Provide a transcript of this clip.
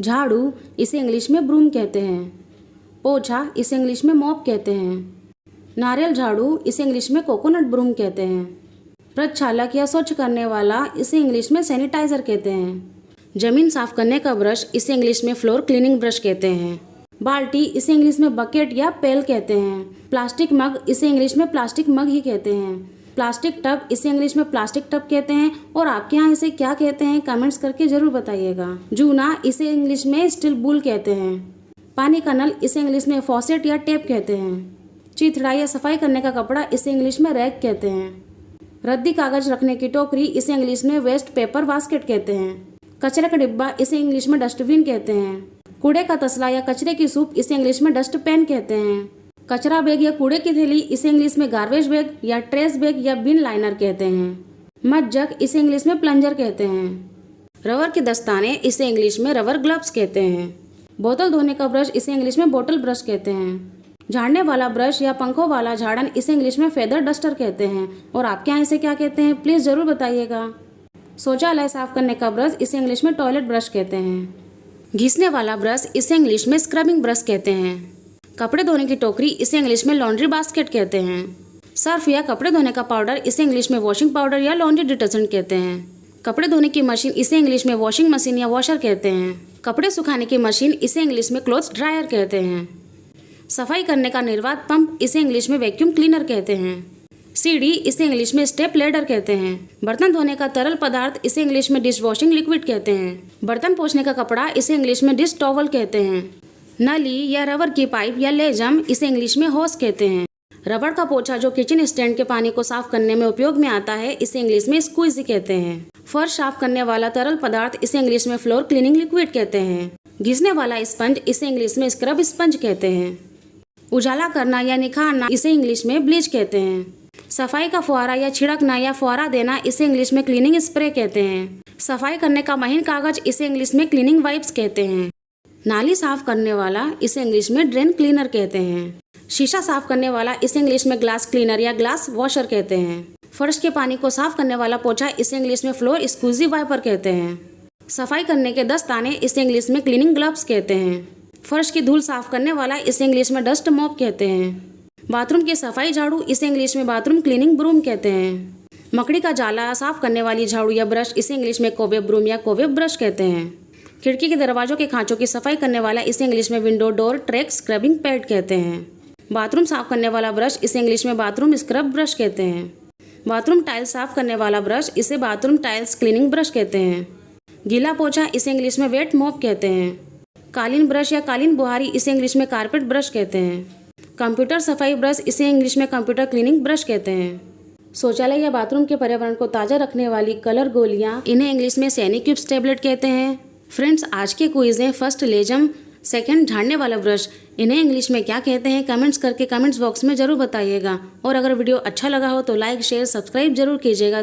झाड़ू इसे इंग्लिश में ब्रूम कहते हैं। पोछा इसे इंग्लिश में मॉप कहते हैं। नारियल झाड़ू इसे इंग्लिश में कोकोनट ब्रूम कहते हैं। प्रक्षालक या स्वच्छ करने वाला इसे इंग्लिश में सैनिटाइजर कहते हैं। जमीन साफ करने का ब्रश इसे इंग्लिश में फ्लोर क्लीनिंग ब्रश कहते हैं। बाल्टी इसे इंग्लिश में बकेट या पेल कहते हैं। प्लास्टिक मग इसे इंग्लिश में प्लास्टिक मग ही कहते हैं। प्लास्टिक टब इसे इंग्लिश में प्लास्टिक टब कहते हैं। और आपके यहाँ इसे क्या कहते हैं कमेंट्स करके जरूर बताइएगा। जूना इसे इंग्लिश में स्टील बुल कहते हैं। पानी का नल इसे इंग्लिश में फॉसेट या टेप कहते हैं। चीथड़ा या सफाई करने का कपड़ा इसे इंग्लिश में रैक कहते हैं। रद्दी कागज रखने की टोकरी इसे इंग्लिश में वेस्ट पेपर बास्केट कहते हैं। कचरे का डिब्बा इसे इंग्लिश में डस्टबिन कहते हैं। कूड़े का तसला या कचरे की सूप इसे इंग्लिश में डस्ट पैन कहते हैं। कचरा बैग या कूड़े की थैली इसे इंग्लिश में गार्बेज बैग या ट्रेश बैग या बिन लाइनर कहते हैं। मड जग इसे इंग्लिश में प्लंजर कहते हैं। रबर के दस्ताने इसे इंग्लिश में रबर ग्लव्स कहते हैं। बोतल धोने का ब्रश इसे इंग्लिश में बोतल ब्रश कहते हैं। झाड़ने वाला ब्रश या पंखों वाला झाड़न इसे इंग्लिश में फेदर डस्टर कहते हैं। और आपके यहाँ इसे क्या कहते हैं प्लीज़ ज़रूर बताइएगा। शौचालय साफ करने का ब्रश इसे इंग्लिश में टॉयलेट ब्रश कहते हैं। घिसने वाला ब्रश इसे इंग्लिश में स्क्रबिंग ब्रश कहते हैं। कपड़े धोने की टोकरी इसे इंग्लिश में लॉन्ड्री बास्केट कहते हैं। सर्फ या कपड़े धोने का पाउडर इसे इंग्लिश में वॉशिंग पाउडर या लॉन्ड्री डिटर्जेंट कहते हैं। कपड़े धोने की मशीन इसे इंग्लिश में वॉशिंग मशीन या वॉशर कहते हैं। कपड़े सुखाने की मशीन इसे इंग्लिश में क्लोथ्स ड्रायर कहते हैं। सफाई करने का निर्वात पंप इसे इंग्लिश में वैक्यूम क्लीनर कहते हैं। सीढ़ी इसे इंग्लिश में स्टेप लैडर कहते हैं। बर्तन धोने का तरल पदार्थ इसे इंग्लिश में डिश वॉशिंग लिक्विड कहते हैं। बर्तन पोंछने का कपड़ा इसे इंग्लिश में डिश टॉवल कहते हैं। नली या रबर की पाइप या लेजम इसे इंग्लिश में होस कहते हैं। रबड़ का पोछा जो किचन स्टैंड के पानी को साफ करने में उपयोग में आता है इसे इंग्लिश में स्क्वीजी कहते हैं। फर्श साफ करने वाला तरल पदार्थ इसे इंग्लिश में फ्लोर क्लीनिंग लिक्विड कहते हैं। घिसने वाला स्पंज इसे इंग्लिश में स्क्रब स्पंज कहते हैं। उजाला करना या निखारना इसे इंग्लिश में ब्लीच कहते हैं। सफाई का फुहारा या छिड़कना या फुहारा देना इसे इंग्लिश में क्लीनिंग स्प्रे कहते हैं। सफाई करने का महीन कागज इसे इंग्लिश में क्लीनिंग वाइप्स कहते हैं। नाली साफ करने वाला इसे इंग्लिश में ड्रेन क्लीनर कहते हैं। शीशा साफ करने वाला इसे इंग्लिश में ग्लास क्लीनर या ग्लास वॉशर कहते हैं। फर्श के पानी को साफ करने वाला पोछा इसे इंग्लिश में फ्लोर स्क्वीजी वाइपर कहते हैं। सफाई करने के दस्ताने इसे इंग्लिश में क्लीनिंग ग्लव्स कहते हैं। फर्श की धूल साफ करने वाला इसे इंग्लिश में डस्ट मॉप कहते हैं। बाथरूम की सफाई झाड़ू इसे इंग्लिश में बाथरूम क्लीनिंग ब्रूम कहते हैं। मकड़ी का जाला साफ करने वाली झाड़ू या ब्रश इसे इंग्लिश में कोवेब ब्रूम या कोवेब ब्रश कहते हैं। खिड़की के दरवाजों के खांचों की सफाई करने वाला इसे इंग्लिश में window door track scrubbing pad कहते हैं। बाथरूम साफ करने वाला ब्रश इसे इंग्लिश में बाथरूम स्क्रब ब्रश कहते हैं। बाथरूम टाइल्स साफ करने वाला ब्रश इसे बाथरूम टाइल्स क्लीनिंग ब्रश कहते हैं। गीला पोछा इसे इंग्लिश में वेट मॉप कहते हैं। कालीन ब्रश या कालीन बुहारी इसे इंग्लिश में कारपेट ब्रश कहते हैं। कंप्यूटर सफाई ब्रश इसे इंग्लिश में कंप्यूटर क्लीनिंग ब्रश कहते हैं। शौचालय या बाथरूम के पर्यावरण को ताज़ा रखने वाली कलर गोलियां इन्हें इंग्लिश में सैनिक्यूब्स टैबलेट कहते हैं। फ्रेंड्स, आज के क्विज हैं फर्स्ट लेजम, सेकंड झाड़ने वाला ब्रश, इन्हें इंग्लिश में क्या कहते हैं कमेंट्स करके कमेंट्स बॉक्स में ज़रूर बताइएगा। और अगर वीडियो अच्छा लगा हो तो लाइक शेयर सब्सक्राइब जरूर कीजिएगा।